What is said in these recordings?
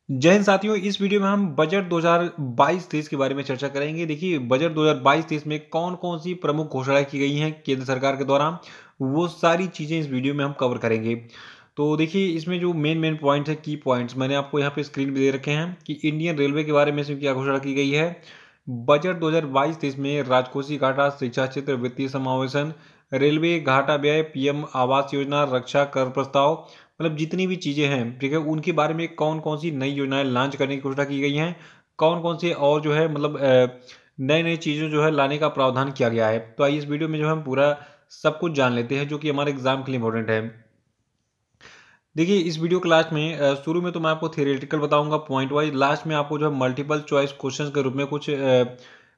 जय हिंद साथियों, इस वीडियो में हम बजट 2022-23 के बारे में चर्चा करेंगे। देखिए, बजट 2022-23 में कौन-कौन सी प्रमुख घोषणाएँ की गई हैं केंद्र सरकार के द्वारा, वो सारी चीज़ें इस वीडियो में हम कवर करेंगे। तो देखिए, इसमें जो मेन पॉइंट्स हैं, की पॉइंट्स मैंने आपको यहाँ पे स्क्रीन पे दे रखे हैं कि इंडियन रेलवे के बारे में इसमें क्या घोषणा की गई है। बजट 2022-23 में राजकोषीय घाटा, शिक्षा क्षेत्र वित्तीय समावेशन, रेलवे घाटा व्यय, पीएम आवास योजना, रक्षा कर प्रस्ताव, मतलब जितनी भी चीज़ें हैं, ठीक है, उनके बारे में कौन-कौन सी नई योजनाएँ लॉन्च करने की घोषणा की गई हैं, कौन-कौन से और जो है मतलब नए-नए चीज़ें जो है लाने का प्रावधान किया गया है। तो आइए इस वीडियो में जो है हम पूरा सब कुछ जान लेते हैं, जो कि हमारे एग्ज़ाम के लिए इम्पोर्टेंट है। देखिए, इस वीडियो के लास्ट में शुरू में तो मैं आपको थियोरेटिकल बताऊँगा पॉइंट वाइज़, लास्ट में आपको जो है मल्टीपल चॉइस क्वेश्चंस के रूप में कुछ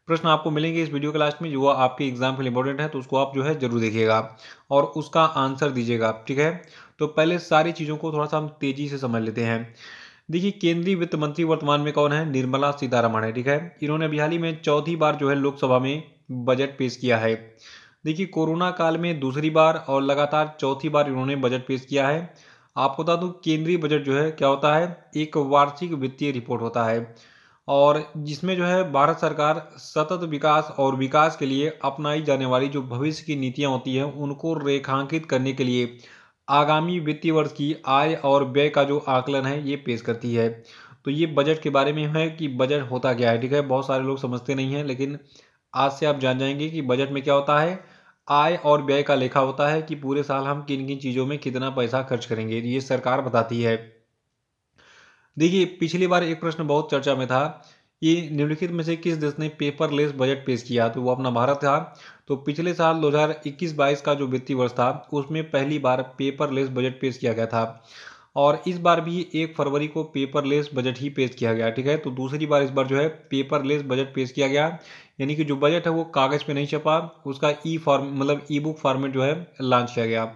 प्रश्न आपको मिलेंगे इस वीडियो के लास्ट में, जो आपके एग्ज़ाम के लिए इम्पोर्टेंट है, तो उसको आप जो है ज़रूर देखिएगा और उसका आंसर दीजिएगा, ठीक है? तो पहले सारी चीज़ों को थोड़ा-सा हम तेज़ी से समझ लेते हैं। देखिए, केंद्रीय वित्त मंत्री वर्तमान में कौन है? निर्मला सीतारमण है, ठीक है? इन्होंने अभी हाल ही में चौथी बार जो है लोकसभा में बजट पेश किया है। देखिए, कोरोना काल में दूसरी बार और लगातार चौथी बार इन्होंने बजट पेश किया है। आपको बता दूँ, केंद्रीय बजट जो है क्या होता है? एक वार्षिक वित्तीय रिपोर्ट होता है और जिसमें जो है भारत सरकार सतत विकास और विकास के लिए अपनाई जाने वाली जो भविष्य की नीतियाँ होती हैं, उनको रेखांकित करने के लिए आगामी वित्तीय वर्ष की आय और व्यय का जो आकलन है, ये पेश करती है। तो ये बजट के बारे में है कि बजट होता क्या है, ठीक है? बहुत सारे लोग समझते नहीं हैं, लेकिन आज से आप जान जाएँगे कि बजट में क्या होता है। आय और व्यय का लेखा होता है कि पूरे साल हम किन-किन चीज़ों में कितना पैसा खर्च करेंगे, ये सरकार बताती है। देखिए, पिछली बार एक प्रश्न बहुत चर्चा में था, ये निम्नलिखित में से किस देश ने पेपरलेस बजट पेश किया? तो वो अपना भारत था। तो पिछले साल 2021-22 का जो वित्तीय वर्ष था, उसमें पहली बार पेपरलेस बजट पेश किया गया था और इस बार भी 1 फरवरी को पेपरलेस बजट ही पेश किया गया, ठीक है? तो दूसरी बार इस बार जो है पेपरलेस बजट पेश किया गया, यानी कि जो बजट है वो कागज़ पे नहीं छपा, उसका ई फॉर्म मतलब ई बुक फॉर्मेट जो है लॉन्च किया गया।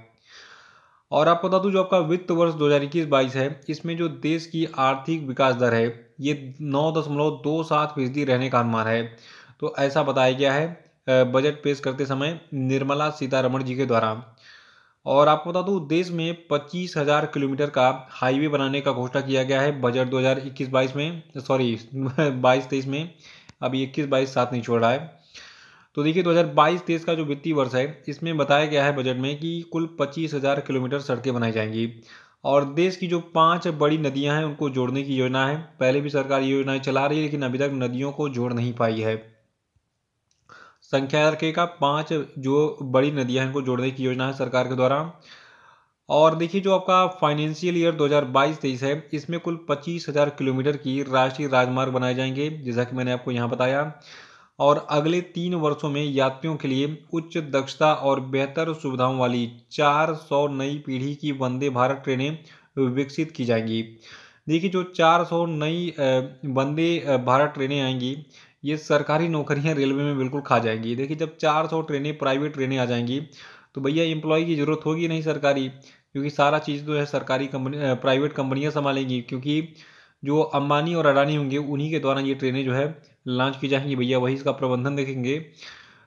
और आपको बता दूं, जो आपका वित्त वर्ष 2021-22 है, इसमें जो देश की आर्थिक विकास दर है, ये 9.27% रहने का अनुमान है। तो ऐसा बताया गया है बजट पेश करते समय निर्मला सीतारमण जी के द्वारा। और आपको बता दूं, देश में 25,000 किलोमीटर का हाईवे बनाने का घोषणा किया गया है बजट 2021-22 में, सॉरी 22-23 में। अभी 21-22 साथ नहीं छोड़ रहा है। तो देखिए, 2022-23 का जो वित्तीय वर्ष है, इसमें बताया गया है बजट में कि कुल 25,000 किलोमीटर सड़कें बनाई जाएंगी और देश की जो 5 बड़ी नदियां हैं, उनको जोड़ने की योजना है। पहले भी सरकार ये योजनाएं चला रही है, लेकिन अभी तक नदियों को जोड़ नहीं पाई है। संख्या के का 5 जो बड़ी नदियां हैं, इनको जोड़ने की योजना है सरकार के द्वारा। और देखिए, जो आपका फाइनेंशियल ईयर 2022-23 है, इसमें कुल 25,000 किलोमीटर की राष्ट्रीय राजमार्ग बनाए जाएंगे, जैसा कि मैंने आपको यहाँ बताया। और अगले 3 वर्षों में यात्रियों के लिए उच्च दक्षता और बेहतर सुविधाओं वाली 400 नई पीढ़ी की वंदे भारत ट्रेनें विकसित की जाएंगी। देखिए, जो 400 नई वंदे भारत ट्रेनें आएंगी, ये सरकारी नौकरियां रेलवे में बिल्कुल खा जाएंगी। देखिए, जब 400 ट्रेनें प्राइवेट ट्रेनें आ जाएंगी, तो भैया एम्प्लॉय की ज़रूरत होगी नहीं सरकारी, क्योंकि सारा चीज़ जो है सरकारी कंपनी प्राइवेट कंपनियां संभालेंगी, क्योंकि जो अंबानी और अडानी होंगे, उन्हीं के द्वारा ये ट्रेनें जो है लॉन्च की जाएंगी, भैया वही इसका प्रबंधन देखेंगे।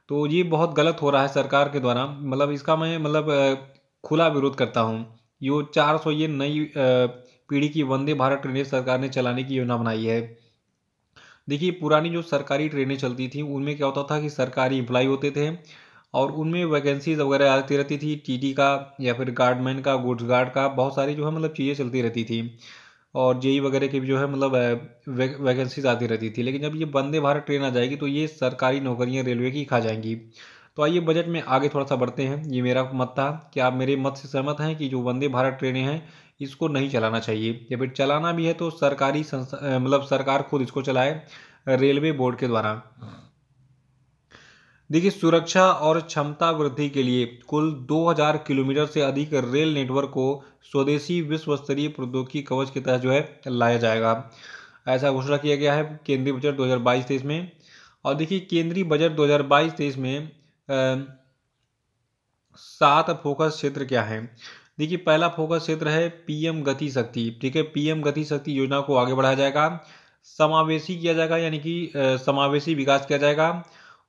तो ये बहुत गलत हो रहा है सरकार के द्वारा, मतलब इसका मैं मतलब खुला विरोध करता हूँ। यो 400 ये नई पीढ़ी की वंदे भारत ट्रेनें सरकार ने चलाने की योजना बनाई है। देखिए, पुरानी जो सरकारी ट्रेनें चलती थी, उनमें क्या होता था कि सरकारी एम्प्लॉय होते थे और उनमें वैकेंसीज वगैरह आती रहती थी, टीटी का या फिर गार्डमैन का, गुड्स गार्ड का, बहुत सारी जो है मतलब चीज़ें चलती रहती थी और जेई वगैरह की भी जो है मतलब वैकेंसीज आती रहती थी। लेकिन जब ये वंदे भारत ट्रेन आ जाएगी, तो ये सरकारी नौकरियां रेलवे की खा जाएंगी। तो आइए बजट में आगे थोड़ा सा बढ़ते हैं। ये मेरा मत था, कि आप मेरे मत से सहमत हैं कि जो वंदे भारत ट्रेनें हैं, इसको नहीं चलाना चाहिए, या फिर चलाना भी है तो सरकारी संस्था मतलब सरकार खुद इसको चलाए, रेलवे बोर्ड के द्वारा। देखिए, सुरक्षा और क्षमता वृद्धि के लिए कुल 2000 किलोमीटर से अधिक रेल नेटवर्क को स्वदेशी विश्व स्तरीय प्रौद्योगिकी कवच के तहत जो है लाया जाएगा, ऐसा घोषणा किया गया है केंद्रीय बजट 2022-23 में। और देखिए, केंद्रीय बजट 2022-23 में 7 फोकस क्षेत्र क्या है। देखिए, पहला फोकस क्षेत्र है पीएम गति शक्ति, ठीक है? पीएम गति शक्ति योजना को आगे बढ़ाया जाएगा, समावेशी किया जाएगा, यानी कि समावेशी विकास किया जाएगा।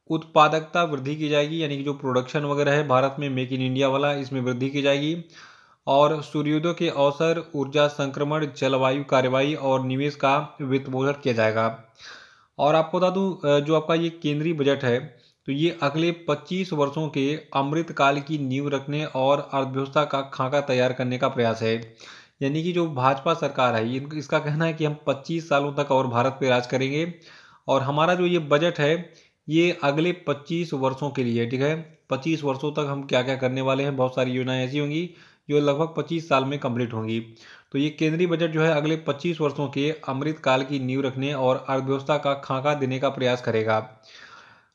उत्पादकता वृद्धि की जाएगी, यानी कि जो प्रोडक्शन वगैरह है भारत में, मेक इन इंडिया वाला, इसमें वृद्धि की जाएगी। और सूर्योदय के अवसर, ऊर्जा संक्रमण, जलवायु कार्रवाई और निवेश का वित्तपोषण किया जाएगा। और आपको बता दूं जो आपका ये केंद्रीय बजट है तो ये अगले 25 वर्षों के अमृतकाल की नींव रखने और अर्थव्यवस्था का खाका तैयार करने का प्रयास है। यानी कि जो भाजपा सरकार है इसका कहना है कि हम 25 सालों तक और भारत पे राज करेंगे और हमारा जो ये बजट है ये अगले 25 वर्षों के लिए, ठीक है। 25 वर्षों तक हम क्या क्या करने वाले हैं, बहुत सारी योजनाएं ऐसी होंगी जो लगभग 25 साल में कंप्लीट होंगी। तो ये केंद्रीय बजट जो है अगले 25 वर्षों के अमृतकाल की नींव रखने और अर्थव्यवस्था का खाका देने का प्रयास करेगा।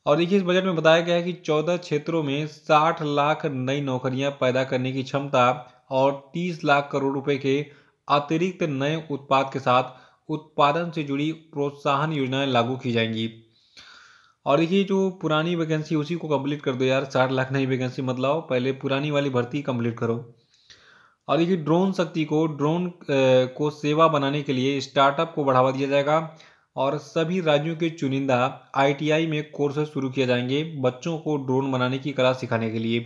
और देखिए इस बजट में बताया गया है कि 14 क्षेत्रों में 60 लाख नई नौकरियां पैदा करने की क्षमता और 30 लाख करोड़ रुपए के अतिरिक्त नए उत्पाद के साथ उत्पादन से जुड़ी प्रोत्साहन योजनाएं लागू की जाएंगी। और देखिए जो पुरानी वैकेंसी उसी को कंप्लीट कर दो यार, 60 लाख नई वैकेंसी मत लाओ, पहले पुरानी वाली भर्ती कंप्लीट करो। और देखिए ड्रोन शक्ति को को सेवा बनाने के लिए स्टार्टअप को बढ़ावा दिया जाएगा और सभी राज्यों के चुनिंदा आईटीआई में कोर्सेज शुरू किए जाएंगे बच्चों को ड्रोन बनाने की कला सिखाने के लिए।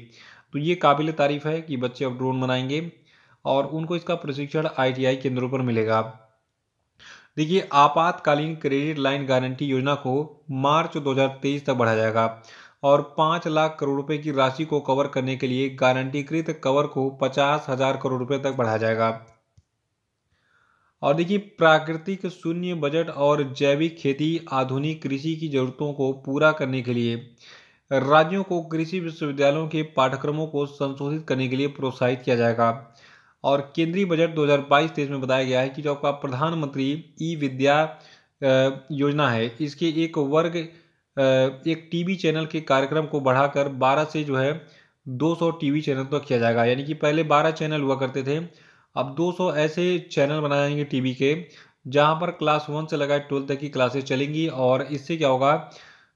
तो ये काबिल तारीफ है कि बच्चे अब ड्रोन बनाएंगे और उनको इसका प्रशिक्षण आईटीआई केंद्रों पर मिलेगा। देखिए आपातकालीन क्रेडिट लाइन गारंटी योजना को मार्च 2023 तक बढ़ाया जाएगा और 5 लाख करोड़ रुपए की राशि को कवर करने के लिए गारंटीकृत कवर को 50,000 करोड़ रुपए तक बढ़ाया जाएगा। और देखिए प्राकृतिक शून्य बजट और जैविक खेती आधुनिक कृषि की जरूरतों को पूरा करने के लिए राज्यों को कृषि विश्वविद्यालयों के पाठ्यक्रमों को संशोधित करने के लिए प्रोत्साहित किया जाएगा। और केंद्रीय बजट 2022-23 में बताया गया है कि जो आपका प्रधानमंत्री ई विद्या योजना है इसके एक टीवी चैनल के कार्यक्रम को बढ़ाकर 12 से जो है 200 टीवी चैनल तक किया जाएगा। यानी कि पहले 12 चैनल हुआ करते थे, अब 200 ऐसे चैनल बनाए जाएंगे टीवी के जहां पर क्लास 1 से लगाए 12 तक की क्लासेस चलेंगी। और इससे क्या होगा,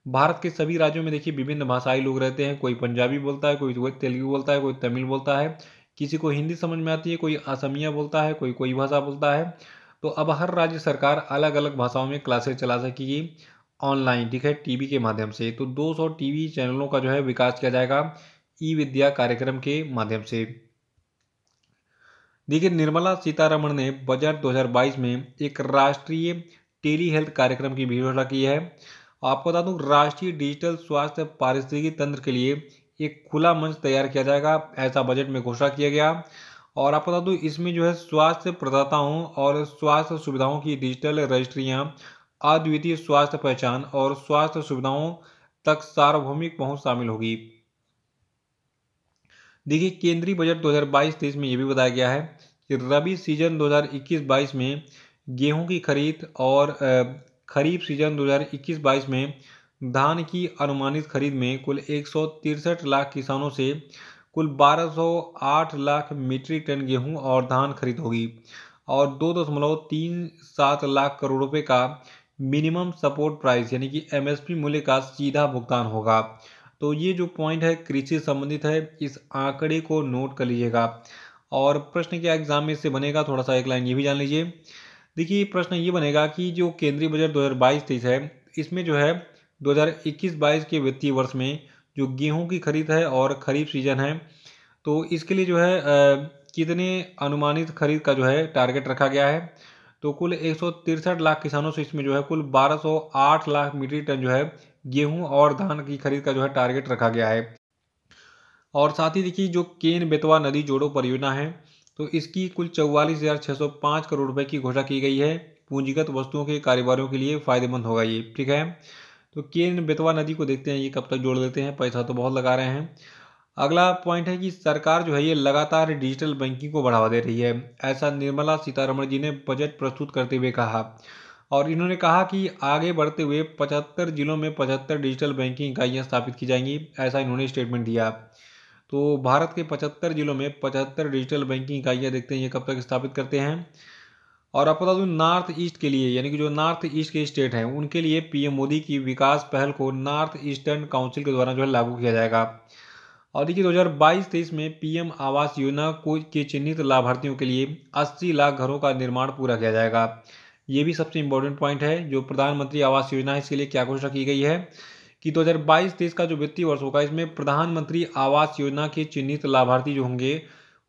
भारत के सभी राज्यों में देखिए विभिन्न भाषाई लोग रहते हैं, कोई पंजाबी बोलता है, कोई तेलुगु बोलता है, कोई तमिल बोलता है, किसी को हिंदी समझ में आती है, कोई असमिया बोलता है, कोई कोई भाषा बोलता है। तो अब हर राज्य सरकार अलग अलग भाषाओं में क्लासेस चला सकेगी ऑनलाइन, ठीक है, टीवी के माध्यम से। तो 200 टीवी चैनलों का जो है विकास किया जाएगा ई विद्या कार्यक्रम के माध्यम से। देखिए निर्मला सीतारमण ने बजट 2022 में एक राष्ट्रीय टेली हेल्थ कार्यक्रम की भी घोषणा की है। आपको बता दूं राष्ट्रीय डिजिटल स्वास्थ्य पारिस्थितिकी तंत्र के लिए एक खुला मंच तैयार किया जाएगा, ऐसा बजट में घोषणा किया गया। और आपको बता दूं इसमें जो है स्वास्थ्य प्रदाताओं और स्वास्थ्य सुविधाओं की डिजिटल रजिस्ट्रियां, अद्वितीय स्वास्थ्य पहचान और स्वास्थ्य सुविधाओं तक सार्वभौमिक पहुंच शामिल होगी। देखिए केंद्रीय बजट 2022-23 में यह भी बताया गया है कि रबी सीजन 2021-22 में गेहूं की खरीद और खरीफ सीजन 2021-22 में धान की अनुमानित खरीद में कुल 163 लाख किसानों से कुल 1208 लाख मीट्रिक टन गेहूं और धान खरीद होगी और 2.37 लाख करोड़ रुपए का मिनिमम सपोर्ट प्राइस यानी कि एमएसपी मूल्य का सीधा भुगतान होगा। तो ये जो पॉइंट है कृषि संबंधित है, इस आंकड़े को नोट कर लीजिएगा। और प्रश्न क्या एग्जाम में इससे बनेगा, थोड़ा सा एक लाइन ये भी जान लीजिए। देखिए प्रश्न ये बनेगा कि जो केंद्रीय बजट 2022-23 है इसमें जो है 2021-22 के वित्तीय वर्ष में जो गेहूं की खरीद है और खरीफ सीजन है तो इसके लिए जो है कितने अनुमानित खरीद का जो है टारगेट रखा गया है। तो कुल 163 लाख किसानों से इसमें जो है कुल 1208 लाख मीट्रिक टन जो है गेहूं और धान की खरीद का जो है टारगेट रखा गया है। और साथ ही देखिए जो केन बेतवा नदी जोड़ो परियोजना है तो इसकी कुल 44,605 करोड़ रुपए की घोषणा की गई है। पूंजीगत वस्तुओं के कारोबारियों के लिए फायदेमंद होगा ये, ठीक है। तो केन बेतवा नदी को देखते हैं ये कब तक जोड़ देते हैं, पैसा तो बहुत लगा रहे हैं। अगला पॉइंट है कि सरकार जो है ये लगातार डिजिटल बैंकिंग को बढ़ावा दे रही है, ऐसा निर्मला सीतारमण जी ने बजट प्रस्तुत करते हुए कहा। और इन्होंने कहा कि आगे बढ़ते हुए 75 जिलों में 75 डिजिटल बैंकिंग इकाइयाँ स्थापित की जाएंगी, ऐसा इन्होंने स्टेटमेंट दिया। तो भारत के 75 जिलों में 75 डिजिटल बैंकिंग इकाइयाँ देखते हैं ये कब तक स्थापित करते हैं। और आपको बता दूं नॉर्थ ईस्ट के लिए यानी कि जो नॉर्थ ईस्ट के स्टेट हैं उनके लिए पीएम मोदी की विकास पहल को नॉर्थ ईस्टर्न काउंसिल के द्वारा जो है लागू किया जाएगा। और देखिए 2022-23 में पीएम आवास योजना के चिन्हित लाभार्थियों के लिए 80 लाख घरों का निर्माण पूरा किया जाएगा। ये भी सबसे इंपॉर्टेंट पॉइंट है। जो प्रधानमंत्री आवास योजना है इसके लिए क्या घोषणा की गई है कि 2022-23 का जो वित्तीय वर्ष होगा इसमें प्रधानमंत्री आवास योजना के चिन्हित लाभार्थी जो होंगे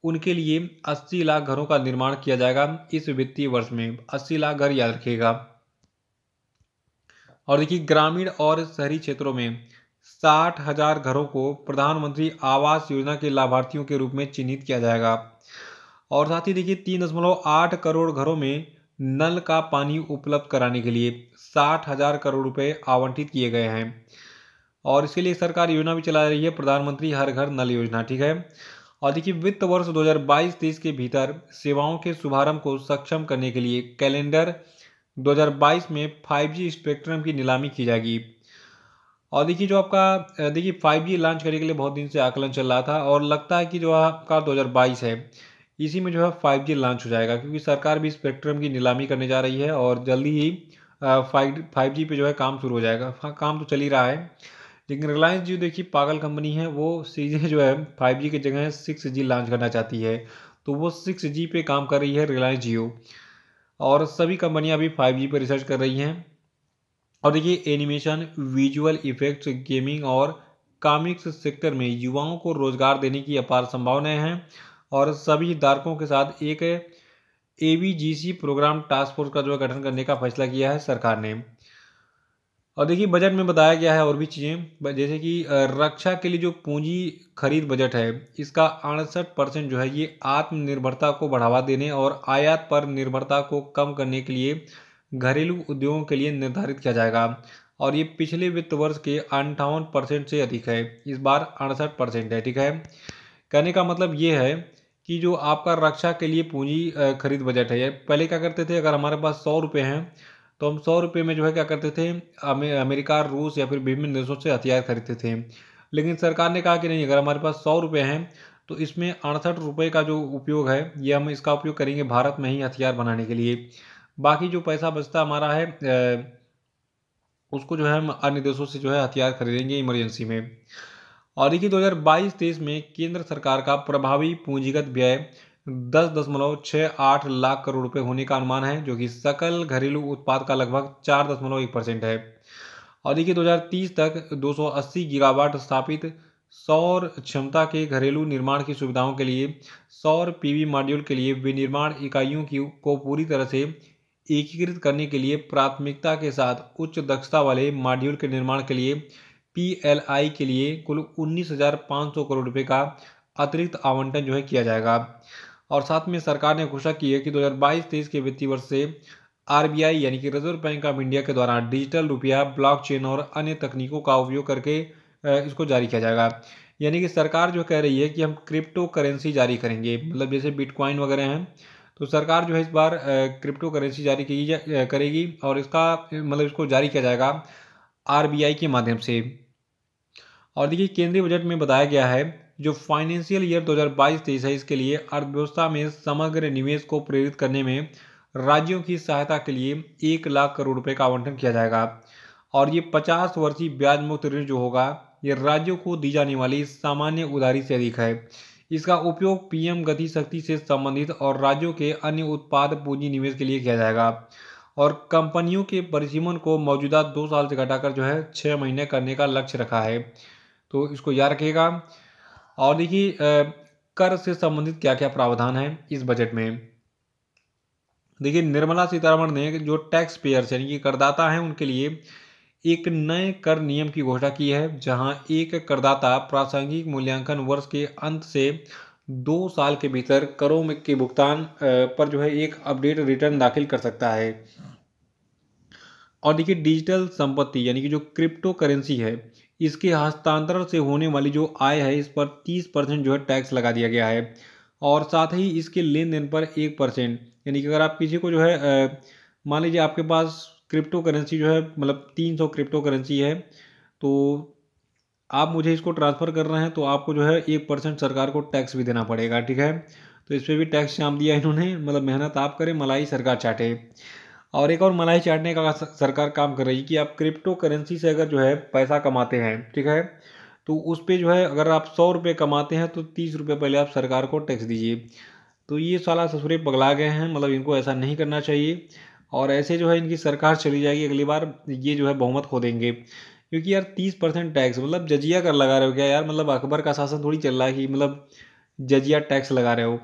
उनके लिए 80 लाख घरों का निर्माण किया जाएगा इस वित्तीय वर्ष में। 80 लाख घर याद रखिएगा। और देखिए ग्रामीण और शहरी क्षेत्रों में 60,000 घरों को प्रधानमंत्री आवास योजना के लाभार्थियों के रूप में चिन्हित किया जाएगा। और साथ ही देखिए 3.8 करोड़ घरों में नल का पानी उपलब्ध कराने के लिए 60,000 करोड़ रुपए आवंटित किए गए हैं। और इसके लिए सरकार योजना भी चला रही है, प्रधानमंत्री हर घर नल योजना, ठीक है। और देखिए वित्त वर्ष 2022-23 के भीतर सेवाओं के शुभारंभ को सक्षम करने के लिए कैलेंडर 2022 में 5G स्पेक्ट्रम की नीलामी की जाएगी। और देखिए जो आपका देखिए 5G लॉन्च करने के लिए बहुत दिन से आकलन चल रहा था और लगता है कि जो आपका 2022 है इसी में जो है 5G लॉन्च हो जाएगा, क्योंकि सरकार भी स्पेक्ट्रम की नीलामी करने जा रही है और जल्दी ही 5G पे जो है काम शुरू हो जाएगा। हाँ, काम तो चल ही रहा है, लेकिन रिलायंस जियो देखिए पागल कंपनी है, वो सीधे जो है 5G की जगह 6G लॉन्च करना चाहती है। तो वो 6G पे काम कर रही है रिलायंस जियो, और सभी कंपनियां अभी 5G पर रिसर्च कर रही हैं। और देखिए एनिमेशन, विजुअल इफेक्ट्स, गेमिंग और कॉमिक्स सेक्टर में युवाओं को रोजगार देने की अपार संभावनाएं हैं। और सभी हितधारकों के साथ एक ABGC प्रोग्राम टास्क फोर्स का जो है गठन करने का फैसला किया है सरकार ने। और देखिए बजट में बताया गया है और भी चीज़ें, जैसे कि रक्षा के लिए जो पूंजी खरीद बजट है इसका 68% जो है ये आत्मनिर्भरता को बढ़ावा देने और आयात पर निर्भरता को कम करने के लिए घरेलू उद्योगों के लिए निर्धारित किया जाएगा। और ये पिछले वित्त वर्ष के 58% से अधिक है, इस बार 68% है, ठीक है। कहने का मतलब ये है कि जो आपका रक्षा के लिए पूंजी खरीद बजट है, पहले क्या करते थे, अगर हमारे पास 100 रुपये हैं तो हम 100 रुपये में जो है क्या करते थे, अमेरिका, रूस या फिर विभिन्न देशों से हथियार खरीदते थे। लेकिन सरकार ने कहा कि नहीं, अगर हमारे पास 100 रुपये हैं तो इसमें 68 रुपये का जो उपयोग है ये हम इसका उपयोग करेंगे भारत में ही हथियार बनाने के लिए। बाकी जो पैसा बचता हमारा है उसको जो है हम अन्य देशों से जो है हथियार खरीदेंगे इमरजेंसी में। और देखिए 2022-23 में केंद्र सरकार का प्रभावी पूंजीगत व्यय 10.68 लाख करोड़ रुपए होने का अनुमान है, जो कि सकल घरेलू उत्पाद का लगभग 4.1% है। और देखिए 2030 तक 280 गीगावाट स्थापित सौर क्षमता के घरेलू निर्माण की सुविधाओं के लिए सौर PV मॉड्यूल के लिए विनिर्माण इकाइयों को पूरी तरह से एकीकृत करने के लिए प्राथमिकता के साथ उच्च दक्षता वाले मॉड्यूल के निर्माण के लिए PLI के लिए कुल 19,500 करोड़ रुपए का अतिरिक्त आवंटन जो है किया जाएगा। और साथ में सरकार ने घोषणा की है कि 2022-23 के वित्तीय वर्ष से RBI यानी कि रिजर्व बैंक ऑफ इंडिया के द्वारा डिजिटल रुपया, ब्लॉकचेन और अन्य तकनीकों का उपयोग करके इसको जारी किया जाएगा। यानी कि सरकार जो कह रही है कि हम क्रिप्टो करेंसी जारी करेंगे, मतलब जैसे बिटकॉइन वगैरह हैं, तो सरकार जो है इस बार क्रिप्टो करेंसी जारी करेगी और इसका मतलब इसको जारी किया जाएगा RBI के माध्यम से। और देखिए केंद्रीय बजट में बताया गया है जो फाइनेंशियल ईयर 2022-23 है इसके लिए अर्थव्यवस्था में समग्र निवेश को प्रेरित करने में राज्यों की सहायता के लिए 1 लाख करोड़ रुपए का आवंटन किया जाएगा। और ये 50 वर्षीय ब्याज मुक्त ऋण जो होगा ये राज्यों को दी जाने वाली सामान्य उधारी से अधिक है। इसका उपयोग PM गति शक्ति से संबंधित और राज्यों के अन्य उत्पाद पूंजी निवेश के लिए किया जाएगा। और कंपनियों के परिसीमन को मौजूदा 2 साल से घटाकर जो है 6 महीने करने का लक्ष्य रखा है, तो इसको याद रखिएगा। और देखिए कर से संबंधित क्या क्या प्रावधान है इस बजट में। देखिए निर्मला सीतारमण ने जो टैक्स पेयर्स यानी कि करदाता हैं उनके लिए एक नए कर नियम की घोषणा की है, जहां एक करदाता प्रासंगिक मूल्यांकन वर्ष के अंत से 2 साल के भीतर करों के भुगतान पर जो है एक अपडेट रिटर्न दाखिल कर सकता है। और देखिए डिजिटल संपत्ति यानी कि जो क्रिप्टो करेंसी है इसके हस्तांतरण से होने वाली जो आय है इस पर 30% जो है टैक्स लगा दिया गया है। और साथ ही इसके लेन देन पर 1%, यानी कि अगर आप किसी को जो है मान लीजिए आपके पास क्रिप्टो करेंसी जो है मतलब 300 क्रिप्टो करेंसी है, तो आप मुझे इसको ट्रांसफ़र कर रहे हैं तो आपको जो है 1% सरकार को टैक्स भी देना पड़ेगा, ठीक है। तो इस पर भी टैक्स चाप दिया इन्होंने, मतलब मेहनत आप करें मलाई सरकार चाटे। और एक और मलाई चाटने का सरकार काम कर रही है कि आप क्रिप्टो करेंसी से अगर जो है पैसा कमाते हैं, ठीक है, तो उस पर जो है अगर आप 100 रुपये कमाते हैं तो 30 रुपये पहले आप सरकार को टैक्स दीजिए। तो ये साला ससुरे पगला गए हैं, मतलब इनको ऐसा नहीं करना चाहिए। और ऐसे जो है इनकी सरकार चली जाएगी अगली बार, ये जो है बहुमत खो देंगे। क्योंकि यार 30% टैक्स मतलब जजिया कर लगा रहे हो क्या यार, मतलब अकबर का शासन थोड़ी चल रहा है कि मतलब जजिया टैक्स लगा रहे हो।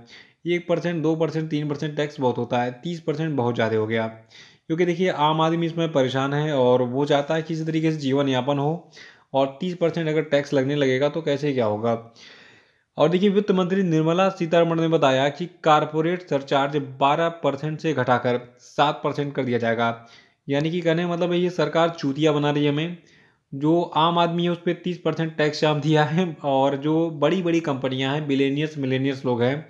1%, 2%, 3% टैक्स बहुत होता है, 30% बहुत ज़्यादा हो गया। क्योंकि देखिए आम आदमी इसमें परेशान है और वो चाहता है कि किसी तरीके से जीवन यापन हो, और 30% अगर टैक्स लगने लगेगा तो कैसे क्या होगा। और देखिए वित्त मंत्री निर्मला सीतारमण ने बताया कि कारपोरेट सरचार्ज 12% से घटाकर 7% कर दिया जाएगा। यानी कि कहने का मतलब है ये सरकार चूतिया बना रही है हमें। जो आम आदमी है उस पर 30% टैक्स चाप दिया है, और जो बड़ी बड़ी कंपनियां हैं, बिलेनियर्स मिलेनियर्स लोग हैं,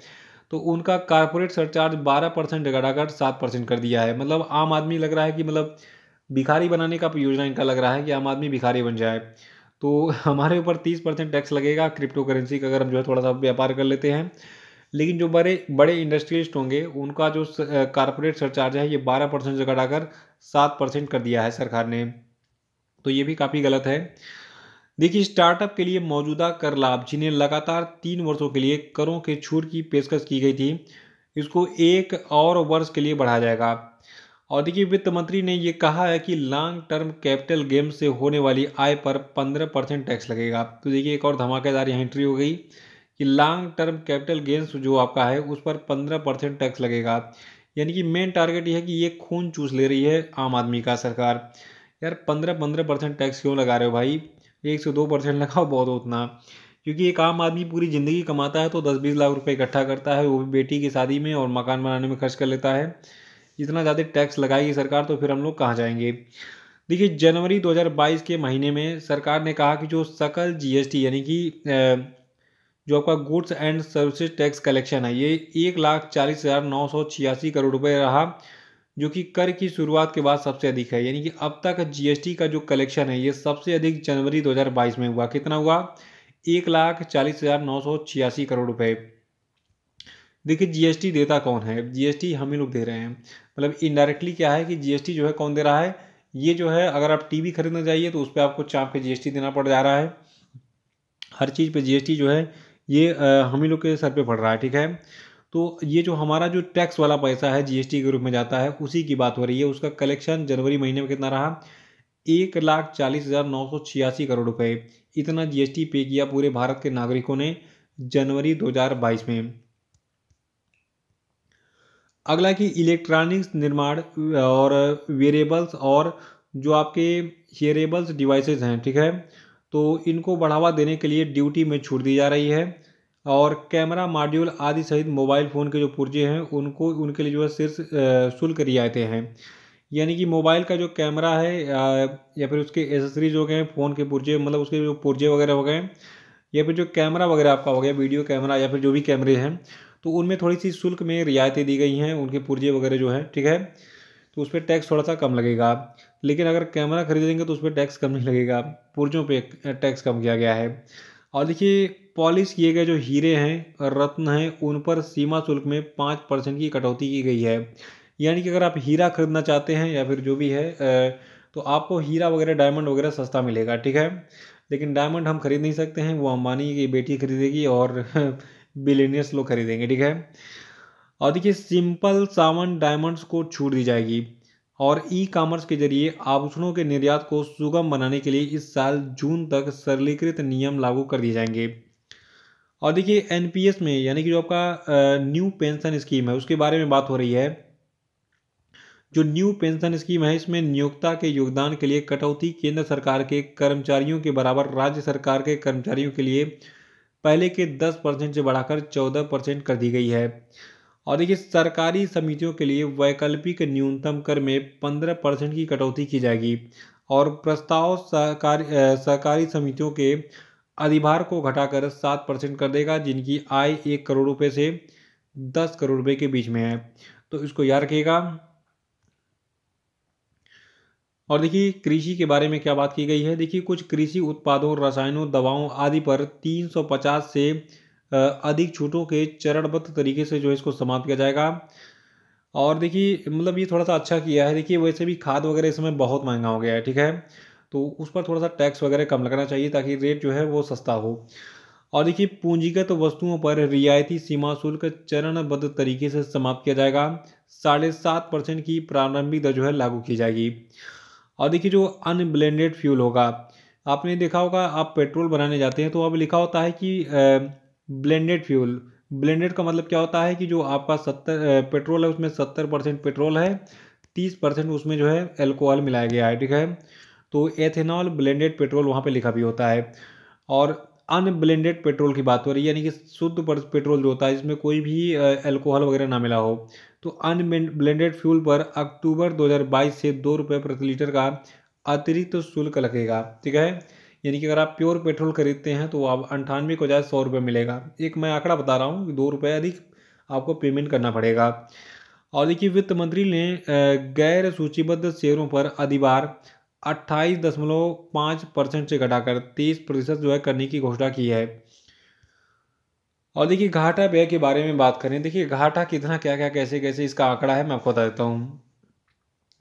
तो उनका कारपोरेट सरचार्ज 12% घटाकर 7% कर दिया है। मतलब आम आदमी लग रहा है कि मतलब भिखारी बनाने का योजना इनका लग रहा है कि आम आदमी भिखारी बन जाए। तो हमारे ऊपर 30% टैक्स लगेगा क्रिप्टो करेंसी का, अगर हम जो है थोड़ा सा व्यापार कर लेते हैं। लेकिन जो बड़े बड़े इंडस्ट्रियलिस्ट होंगे उनका जो कारपोरेट सरचार्ज है ये 12% से घटाकर 7% कर दिया है सरकार ने। तो ये भी काफ़ी गलत है। देखिए स्टार्टअप के लिए मौजूदा कर लाभ जिन्हें लगातार 3 वर्षों के लिए करों के छूट की पेशकश की गई थी, इसको 1 और वर्ष के लिए बढ़ाया जाएगा। और देखिए वित्त मंत्री ने ये कहा है कि लॉन्ग टर्म कैपिटल गेम से होने वाली आय पर 15% टैक्स लगेगा। तो देखिए एक और धमाकेदार यहाँ एंट्री हो गई कि लॉन्ग टर्म कैपिटल गेंस जो आपका है उस पर 15% टैक्स लगेगा। यानी कि मेन टारगेट ये है कि ये खून चूस ले रही है आम आदमी का सरकार। यार 15% टैक्स क्यों लगा रहे हो भाई, 1 से 2% लगाओ, बहुत हो उतना। क्योंकि एक आम आदमी पूरी ज़िंदगी कमाता है तो 10-20 लाख रुपए इकट्ठा करता है, वो भी बेटी की शादी में और मकान बनाने में खर्च कर लेता है। इतना ज़्यादा टैक्स लगाएगी सरकार तो फिर हम लोग कहाँ जाएंगे। देखिए जनवरी 2022 के महीने में सरकार ने कहा कि जो सकल जीएसटी यानी कि जो आपका goods and services tax collection है ये 1,40,986 करोड़ रुपए रहा, जो कि कर की शुरुआत के बाद सबसे अधिक है। यानी कि अब तक जीएसटी का जो कलेक्शन है ये सबसे अधिक जनवरी 2022 में हुआ। कितना हुआ? 1,40,986 करोड़ रुपए। देखिए जीएसटी देता कौन है? जीएसटी हम ही लोग दे रहे हैं। मतलब इनडायरेक्टली क्या है कि जीएसटी जो है कौन दे रहा है? ये जो है अगर आप टीवी खरीदने जाइए तो उस पर आपको चाप के जीएसटी देना पड़ जा रहा है। हर चीज़ पे जीएसटी जो है ये हम ही लोग के सर पे पड़ रहा है, ठीक है। तो ये जो हमारा जो टैक्स वाला पैसा है जीएसटी के रूप में जाता है उसी की बात हो रही है। उसका कलेक्शन जनवरी महीने में कितना रहा? 1,40,986 करोड़ रुपए। इतना जीएसटी पे किया पूरे भारत के नागरिकों ने जनवरी 2022 में। अगला कि इलेक्ट्रॉनिक्स निर्माण और वेरिएबल्स और जो आपके हेयरेबल्स डिवाइसेस हैं, ठीक है, तो इनको बढ़ावा देने के लिए ड्यूटी में छूट दी जा रही है। और कैमरा मॉड्यूल आदि सहित मोबाइल फ़ोन के जो पुर्जे हैं उनको उनके लिए जो है शीर्ष शुल्क रियायतें हैं। यानी कि मोबाइल का जो कैमरा है या फिर उसके एसेसरीज हो गए, फ़ोन के पुर्जे मतलब उसके जो पुर्जे वगैरह हो गए, या फिर जो कैमरा वगैरह आपका हो गया, वीडियो कैमरा या फिर जो भी कैमरे हैं, तो उनमें थोड़ी सी शुल्क में रियायतें दी गई हैं, उनके पुर्जे वगैरह जो है, ठीक है। तो उस पर टैक्स थोड़ा सा कम लगेगा। लेकिन अगर कैमरा खरीदेंगे तो उस पर टैक्स कम नहीं लगेगा, पुर्जों पे टैक्स कम किया गया है। और देखिए पॉलिश किए गए जो हीरे हैं, रत्न हैं, उन पर सीमा शुल्क में 5% की कटौती की गई है। यानी कि अगर आप हीरा खरीदना चाहते हैं या फिर जो भी है तो आपको हीरा वगैरह डायमंड वगैरह सस्ता मिलेगा, ठीक है। लेकिन डायमंड हम खरीद नहीं सकते हैं, वो अंबानी की बेटी खरीदेगी और बिलीनियर्स लोग खरीदेंगे, ठीक है। और देखिए सिंपल सावन डायमंड्स को छूट दी जाएगी। और ई कॉमर्स के जरिए आभूषणों के निर्यात को सुगम बनाने के लिए इस साल जून तक सरलीकृत नियम लागू कर दिए जाएंगे। और देखिए एनपीएस में यानी कि जो आपका न्यू पेंशन स्कीम है उसके बारे में बात हो रही है। जो न्यू पेंशन स्कीम है इसमें नियोक्ता के योगदान के लिए कटौती केंद्र सरकार के कर्मचारियों के बराबर राज्य सरकार के कर्मचारियों के लिए पहले के 10% से बढ़ाकर 14% कर दी गई है। और देखिए सरकारी समितियों के लिए वैकल्पिक न्यूनतम कर में 15% की कटौती की जाएगी। और प्रस्ताव सहकारी समितियों के अधिभार को घटाकर 7% कर देगा जिनकी आय 1 करोड़ रुपए से 10 करोड़ रुपए के बीच में है। तो इसको याद रखिएगा। और देखिए कृषि के बारे में क्या बात की गई है। देखिए कुछ कृषि उत्पादों, रसायनों, दवाओं आदि पर 350 से अधिक छूटों के चरणबद्ध तरीके से जो है इसको समाप्त किया जाएगा। और देखिए मतलब ये थोड़ा सा अच्छा किया है। देखिए वैसे भी खाद वगैरह इस समय बहुत महंगा हो गया है, ठीक है, तो उस पर थोड़ा सा टैक्स वगैरह कम लगना चाहिए ताकि रेट जो है वो सस्ता हो। और देखिए पूंजीगत वस्तुओं पर रियायती सीमा शुल्क चरणबद्ध तरीके से समाप्त किया जाएगा। 7.5% की प्रारंभिक दर जो है लागू की जाएगी। और देखिए जो अनब्लेंडेड फ्यूल होगा, आपने देखा होगा आप पेट्रोल बनाने जाते हैं तो अब लिखा होता है कि ब्लेंडेड फ्यूल, ब्लेंडेड का मतलब क्या होता है कि जो आपका 70 पेट्रोल है उसमें 70% पेट्रोल है, 30% उसमें जो है एल्कोहल मिलाया गया है, ठीक है। तो एथेनॉल ब्लेंडेड पेट्रोल वहाँ पे लिखा भी होता है। और अनब्लेंडेड पेट्रोल की बात हो रही है, यानी कि शुद्ध पेट्रोल जो होता है जिसमें कोई भी एल्कोहल वगैरह ना मिला हो। तो अनब्लेंडेड फ्यूल पर अक्टूबर 2022 से 2 रुपये प्रति लीटर का अतिरिक्त शुल्क लगेगा, ठीक है। यानी कि अगर आप प्योर पेट्रोल खरीदते हैं तो आप 98 को जाए 100 रुपये मिलेगा। एक मैं आंकड़ा बता रहा हूँ, 2 रुपये अधिक आपको पेमेंट करना पड़ेगा। और देखिए वित्त मंत्री ने गैर सूचीबद्ध शेयरों पर अधिभार 28.5% से घटाकर 23% जो है करने की घोषणा की है। और देखिए घाटा व्यय के बारे में बात करें, देखिए घाटा कितना, क्या क्या, कैसे कैसे इसका आंकड़ा है मैं आपको बता देता हूँ।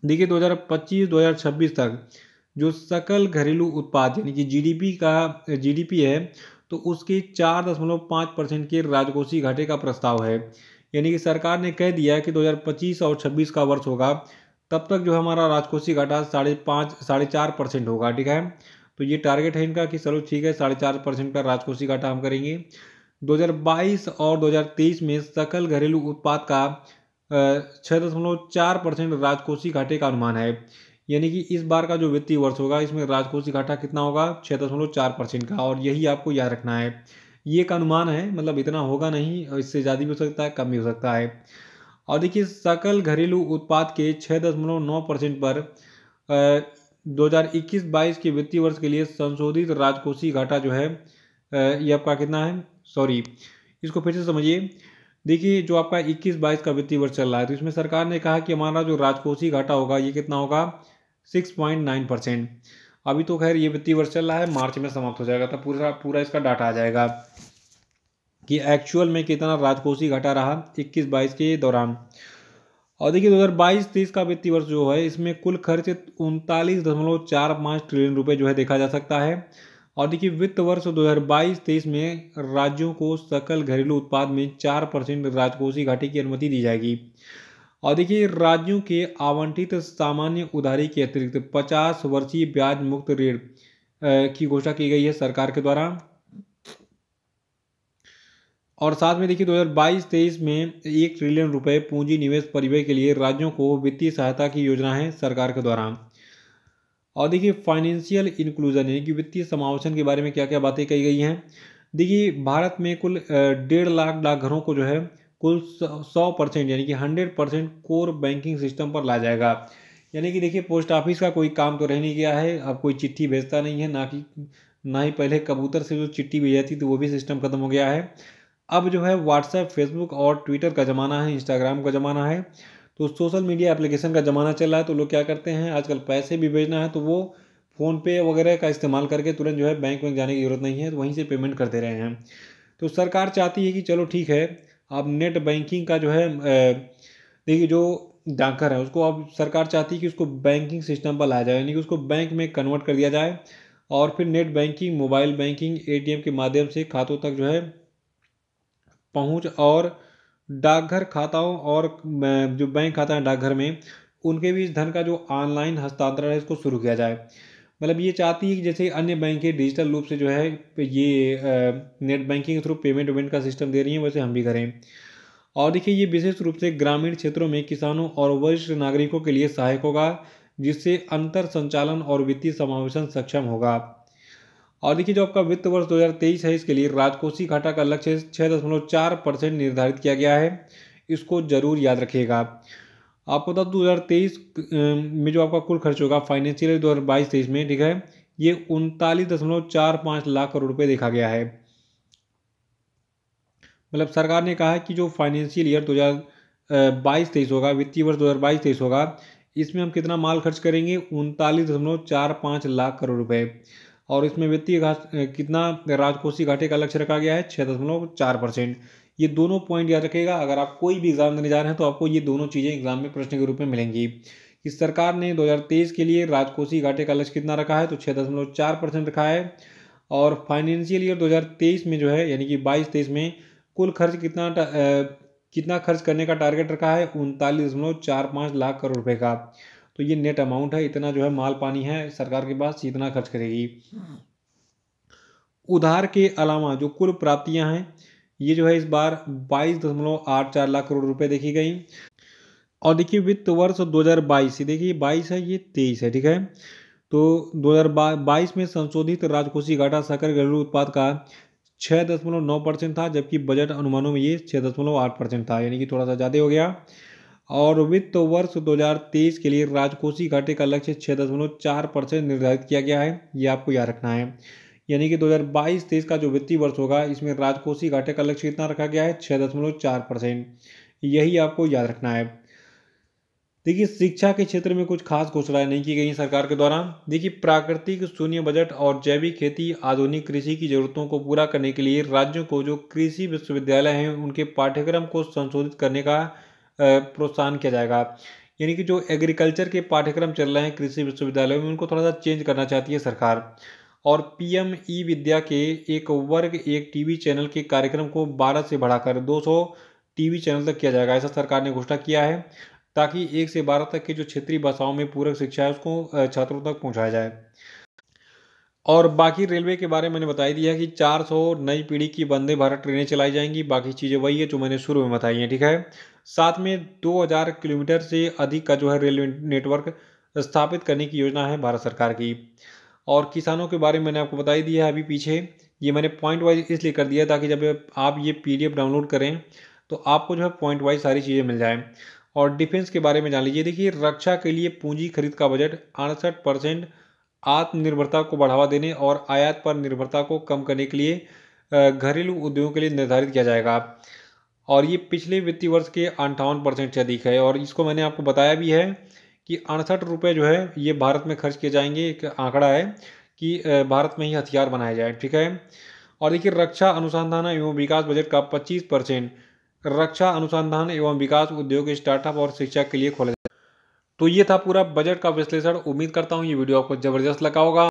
देखिए 2025-2026 तक जो सकल घरेलू उत्पाद यानी कि जीडीपी है, तो उसके 4.5% के राजकोषीय घाटे का प्रस्ताव है। यानी कि सरकार ने कह दिया कि 2025 और 26 का वर्ष होगा, तब तक जो हमारा राजकोषीय घाटा 4.5% होगा, ठीक है। तो ये टारगेट है इनका कि चलो ठीक है 4.5% का राजकोषीय घाटा हम करेंगे। 2022 और 2023 में सकल घरेलू उत्पाद का 6.4% राजकोषीय घाटे का अनुमान है। यानी कि इस बार का जो वित्तीय वर्ष होगा इसमें राजकोषीय घाटा कितना होगा, 6.4% का। और यही आपको याद रखना है, ये एक अनुमान है, मतलब इतना होगा नहीं, इससे ज़्यादा भी हो सकता है, कम भी हो सकता है। और देखिए सकल घरेलू उत्पाद के 6.9% पर 2021-22 के वित्तीय वर्ष के लिए संशोधित राजकोषीय घाटा जो है ये आपका कितना है, सॉरी इसको फिर से समझिए। देखिए जो आपका 21-22 का वित्तीय वर्ष चल रहा है, तो इसमें सरकार ने कहा कि हमारा जो राजकोषीय घाटा होगा ये कितना होगा, 6.9%। अभी तो खैर ये वित्तीय वर्ष चल रहा है, मार्च में समाप्त हो जाएगा, तब पूरा पूरा इसका डाटा आ जाएगा कि एक्चुअल में कितना राजकोषीय घाटा रहा 21-22 के दौरान। और देखिए 2022-23 का वित्तीय वर्ष जो है इसमें कुल खर्च 39.45 ट्रिलियन रुपए जो है देखा जा सकता है। और देखिए वित्त वर्ष 2022-23 में राज्यों को सकल घरेलू उत्पाद में 4% राजकोषीय घाटे की अनुमति दी जाएगी। और देखिए राज्यों के आवंटित सामान्य उधारी के अतिरिक्त 50 वर्षीय ब्याज मुक्त ऋण की घोषणा की गई है सरकार के द्वारा। और साथ में देखिए 2022-23 में 1 ट्रिलियन रुपए पूंजी निवेश परिव्यय के लिए राज्यों को वित्तीय सहायता की योजना है सरकार के द्वारा। और देखिए फाइनेंशियल इंक्लूजन यानी कि वित्तीय समावेशन के बारे में क्या क्या बातें कही गई हैं। देखिए भारत में कुल 1.5 लाख डाकघरों को जो है कुल 100% यानी कि 100% कोर बैंकिंग सिस्टम पर ला जाएगा। यानी कि देखिए पोस्ट ऑफिस का कोई काम तो रह नहीं गया है, अब कोई चिट्ठी भेजता नहीं है, ना ही पहले कबूतर से जो चिट्ठी भेजी जाती थी वो भी सिस्टम खत्म हो गया है। अब जो है व्हाट्सएप, फेसबुक और ट्विटर का ज़माना है, इंस्टाग्राम का ज़माना है, तो सोशल मीडिया एप्लीकेशन का ज़माना चल रहा है। तो लोग क्या करते हैं आजकल, पैसे भी भेजना है तो वो फ़ोन पे वगैरह का इस्तेमाल करके तुरंत जो है बैंक में जाने की ज़रूरत नहीं है, तो वहीं से पेमेंट करते रहे हैं। तो सरकार चाहती है कि चलो ठीक है, अब नेट बैंकिंग का जो है देखिए जो डाकघर है उसको अब सरकार चाहती है कि उसको बैंकिंग सिस्टम पर लाया जाए, यानी कि उसको बैंक में कन्वर्ट कर दिया जाए। और फिर net banking, mobile banking, ATM के माध्यम से खातों तक जो है पहुंच, और डाकघर खाताओं और जो बैंक खाता है डाकघर में उनके बीच धन का जो ऑनलाइन हस्तांतरण है इसको शुरू किया जाए। मतलब ये चाहती है कि जैसे अन्य बैंकें डिजिटल रूप से जो है ये नेट बैंकिंग के थ्रू पेमेंट वेमेंट का सिस्टम दे रही हैं, वैसे हम भी करें। और देखिए ये विशेष रूप से ग्रामीण क्षेत्रों में किसानों और वरिष्ठ नागरिकों के लिए सहायक होगा, जिससे अंतर संचालन और वित्तीय समावेशन सक्षम होगा। और देखिए जो आपका वित्त वर्ष 2023 है इसके लिए राजकोषीय घाटा का लक्ष्य 6.4% निर्धारित किया गया है, इसको जरूर याद रखिएगा। आपको बता 2023 में जो आपका कुल खर्च होगा फाइनेंशियल ईयर 2022-23 में, ठीक है, ये 39.45 लाख करोड़ रुपए देखा गया है। मतलब सरकार ने कहा है कि जो फाइनेंशियल ईयर 2022-23 होगा, वित्तीय वर्ष 2022-23 होगा, इसमें हम कितना माल खर्च करेंगे, 39.45 लाख करोड़ रुपए। और इसमें वित्तीय कितना राजकोषीय घाटे का लक्ष्य रखा गया है, 6.4%। ये दोनों पॉइंट याद रखिएगा, अगर आप कोई भी एग्जाम देने जा रहे हैं तो आपको ये दोनों चीज़ें एग्जाम में प्रश्न के रूप में मिलेंगी कि सरकार ने 2023 के लिए राजकोषीय घाटे का लक्ष्य कितना रखा है, तो 6.4% रखा है। और फाइनेंशियल ईयर 2023 में जो है यानी कि 22-23 में कुल खर्च कितना खर्च करने का टारगेट रखा है, 39.45 लाख करोड़ रुपए का। तो ये नेट अमाउंट है, इतना जो है माल पानी है सरकार के पास, इतना खर्च करेगी। उधार के अलावा जो कुल प्राप्तियां हैं ये जो है इस बार 22.84 लाख करोड़ रुपए देखी गई। और देखिए वित्त वर्ष 2022, देखिए 22 है, ये 23 है, ठीक है। तो 2022 में संशोधित राजकोषीय घाटा सकल घरेलू उत्पाद का 6.9% था, जबकि बजट अनुमानों में ये 6.8% था, यानी कि थोड़ा सा ज़्यादा हो गया। और वित्त वर्ष 2023 के लिए राजकोषीय घाटे का लक्ष्य 6.4% निर्धारित किया गया है, ये आपको याद रखना है। यानी कि 2022-23 का जो वित्तीय वर्ष होगा इसमें राजकोषीय घाटे का लक्ष्य कितना रखा गया है, 6.4%। यही आपको याद रखना है। देखिए शिक्षा के क्षेत्र में कुछ खास घोषणाएं नहीं की गई सरकार के द्वारा। देखिए प्राकृतिक शून्य बजट और जैविक खेती आधुनिक कृषि की जरूरतों को पूरा करने के लिए राज्यों को जो कृषि विश्वविद्यालय हैं उनके पाठ्यक्रम को संशोधित करने का प्रोत्साहन किया जाएगा। यानी कि जो एग्रीकल्चर के पाठ्यक्रम चल रहे हैं कृषि विश्वविद्यालयों में उनको थोड़ा सा चेंज करना चाहती है सरकार। और पीएम ई विद्या के एक वर्ग एक टीवी चैनल के कार्यक्रम को 12 से बढ़ाकर 200 टीवी चैनल तक किया जाएगा, ऐसा सरकार ने घोषणा किया है, ताकि 1 से 12 तक की जो क्षेत्रीय भाषाओं में पूरक शिक्षा है उसको छात्रों तक पहुंचाया जाए। और बाकी रेलवे के बारे में मैंने बता ही दिया कि 400 नई पीढ़ी की वंदे भारत ट्रेनें चलाई जाएंगी। बाकी चीज़ें वही है जो मैंने शुरू में बताई हैं, ठीक है। साथ में 2000 किलोमीटर से अधिक का जो है रेलवे नेटवर्क स्थापित करने की योजना है भारत सरकार की। और किसानों के बारे में मैंने आपको बता ही दिया है अभी पीछे। ये मैंने पॉइंट वाइज इसलिए कर दिया ताकि जब आप ये पीडीएफ डाउनलोड करें तो आपको जो है पॉइंट वाइज सारी चीज़ें मिल जाएँ। और डिफेंस के बारे में जान लीजिए। देखिए रक्षा के लिए पूंजी खरीद का बजट 68% आत्मनिर्भरता को बढ़ावा देने और आयात पर निर्भरता को कम करने के लिए घरेलू उद्योगों के लिए निर्धारित किया जाएगा। और ये पिछले वित्तीय वर्ष के 58% से अधिक है। और इसको मैंने आपको बताया भी है कि 68 रुपये जो है ये भारत में खर्च किए जाएंगे। एक आंकड़ा है कि भारत में ही हथियार बनाए जाए, ठीक है। और देखिए रक्षा अनुसंधान एवं विकास बजट का 25% रक्षा अनुसंधान एवं विकास उद्योग स्टार्टअप और शिक्षा के लिए खोला जाए। तो ये था पूरा बजट का विश्लेषण। उम्मीद करता हूँ ये वीडियो आपको जबरदस्त लगा होगा।